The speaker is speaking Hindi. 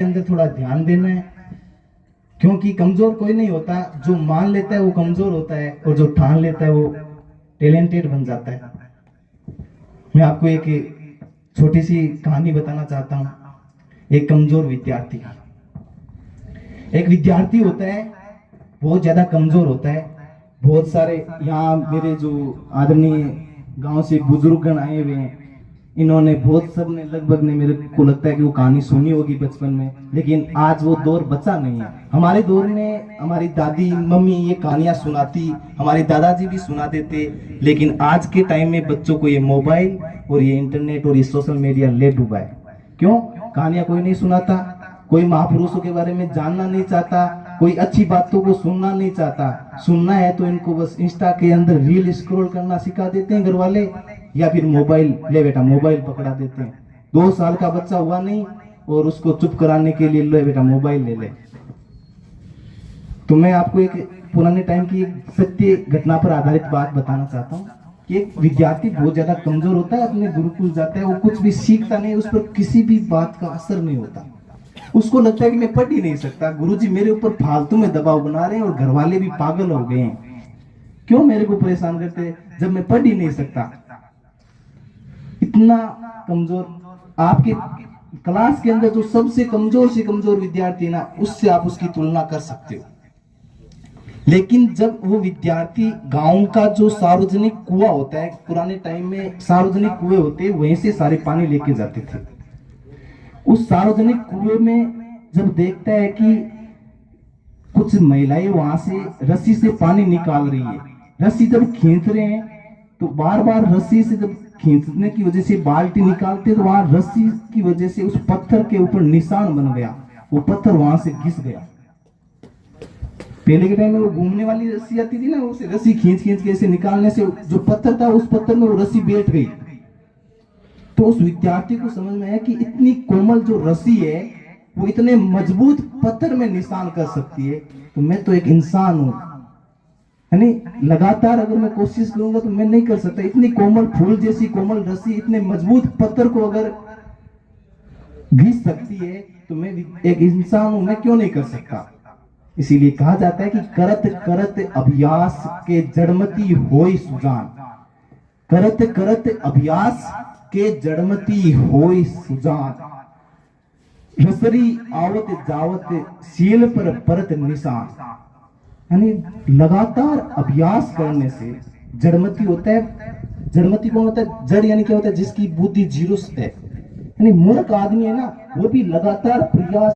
के अंदर थोड़ा ध्यान देना है, क्योंकि कमजोर कोई नहीं होता। जो मान लेता है वो कमजोर होता है, और जो ठान लेता है वो टैलेंटेड बन जाता है। मैं आपको एक छोटी सी कहानी बताना चाहता हूँ। एक कमजोर विद्यार्थी, एक विद्यार्थी होता है, बहुत ज्यादा कमजोर होता है। बहुत सारे यहाँ मेरे जो आदरणीय गांव से बुजुर्गगण आए हुए हैं, इन्होंने बहुत सब ने लगभग ने, मेरे को लगता है कि वो कहानी सुनी होगी बचपन में, लेकिन आज वो दौर बचा नहीं है। हमारे दौर में हमारी दादी मम्मी ये कहानियां सुनाती, हमारे दादाजी भी सुनाते थे, लेकिन आज के टाइम में बच्चों को ये मोबाइल और ये इंटरनेट और ये सोशल मीडिया ले डूबा है। क्यों? कहानियां कोई नहीं सुनाता, कोई महापुरुषों के बारे में जानना नहीं चाहता, कोई अच्छी बातों को सुनना नहीं चाहता। सुनना है तो इनको बस इंस्टा के अंदर रील स्क्रॉल करना सिखा देते हैं घर वाले, या फिर मोबाइल, ले बेटा मोबाइल पकड़ा देते हैं। 2 साल का बच्चा हुआ नहीं और उसको चुप कराने के लिए ले बेटा मोबाइल ले ले। तो मैं आपको एक पुराने टाइम की एक सत्य घटना पर आधारित बात बताना चाहता हूँ कि एक विद्यार्थी बहुत ज्यादा कमजोर होता है, अपने गुरुकुल जाता है, वो कुछ भी सीखता नहीं, उस पर किसी भी बात का असर नहीं होता। उसको लगता है कि मैं पढ़ ही नहीं सकता, गुरुजी मेरे ऊपर फालतू में दबाव बना रहे हैं, और घर वाले भी पागल हो गए हैं, क्यों मेरे को परेशान करते हैं जब मैं पढ़ ही नहीं सकता। इतना कमजोर। आपके क्लास के अंदर जो सबसे कमजोर से कमजोर विद्यार्थी ना, उससे आप उसकी तुलना कर सकते हो। लेकिन जब वो विद्यार्थी गांव का जो सार्वजनिक कुआं होता है, पुराने टाइम में सार्वजनिक कुएं होते, वहीं से सारे पानी लेके जाते थे। उस सार्वजनिक कुएं में जब देखता है कि कुछ महिलाएं वहां से रस्सी से पानी निकाल रही है, रस्सी जब खींच रहे हैं तो बार बार रस्सी से जब खींचने की वजह से बाल्टी निकालते, तो वहां रस्सी की वजह से उस पत्थर के ऊपर निशान बन गया, वो पत्थर वहां से घिस गया। पहले के टाइम में वो घूमने वाली रस्सी आती थी ना, उसे रस्सी खींच खींच के ऐसे निकालने से जो पत्थर था, उस पत्थर में वो रस्सी बैठ गई। तो उस विद्यार्थी को समझ में आया कि इतनी कोमल जो रस्सी है वो इतने मजबूत पत्थर में निशान कर सकती है, तो मैं तो एक इंसान हूं, यानी लगातार अगर मैं कोशिश करूंगा तो मैं नहीं कर सकता। इतनी कोमल फूल जैसी कोमल रस्सी इतने मजबूत पत्थर को अगर घिस सकती है, तो मैं एक इंसान हूं, मैं क्यों नहीं कर सकता। इसीलिए कहा जाता है कि करत करत अभ्यास के जड़मती होई सुजान, करत करत अभ्यास के जड़मती होई सुजान, रसरी आवत जावत सील पर परत निशान। यानी लगातार अभ्यास करने से जड़मती होता है। जड़मती कौन होता है? जड़ यानी क्या होता है? जिसकी बुद्धि जीरो है, यानी मूर्ख आदमी है ना, वो भी लगातार प्रयास